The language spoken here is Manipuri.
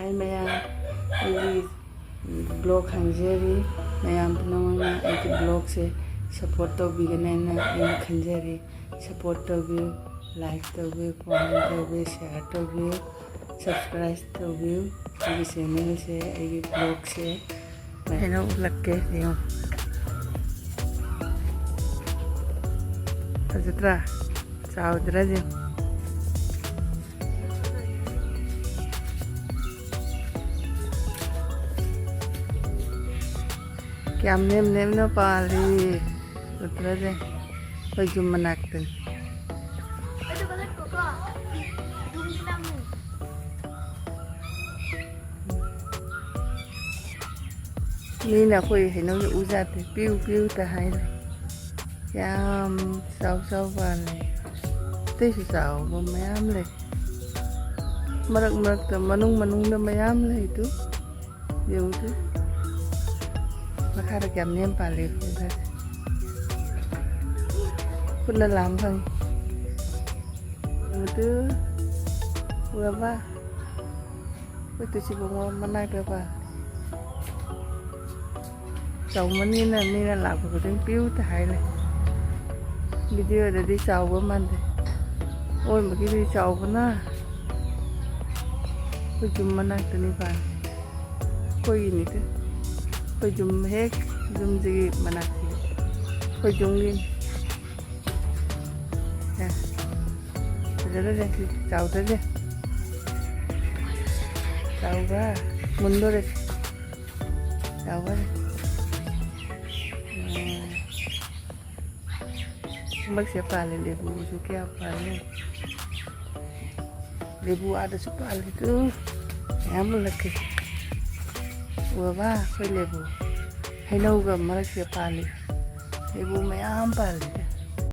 Hai maya, ini blog hangjeri, maya punya ini blog se support to bikin ini hangjeri, support to view, like to view, comment to view, share to view, subscribe to view, ini channel se ini blog se, maya ulat ke dia. Aja ciao aja. Kiam nem no pali, utra je, koi cuma nakten. Itu balat koko, dung bilang. Ni na koi hay nấu uzate, piu ta hay le. Kiam sau pali, tây sau mayam le. Marak ta manung na mayam le itu, yung tu. Makara kiam nem pali udah. Pun làm thôi. Itu berapa? Itu sih bunga mana berapa? Chậu mà ni là làm của tiếng piu thái này. Video đã đi chậu với mình thì, ôi mà cái đi chậu của nó, có chùm mà nãy tụi bạn, có gì nữa chứ, có chùm hết, chùm gì mà nãy có chùm gì, nè, rồi đó thì chậu thế chứ, chậu quá, muốn đâu đấy, chậu quá. Mag siapa lebu suki apa nih? Lebu ada sepal itu, yang lagi. Wah, kau lebu. Hello, gak malah siapa lebu mayam pal.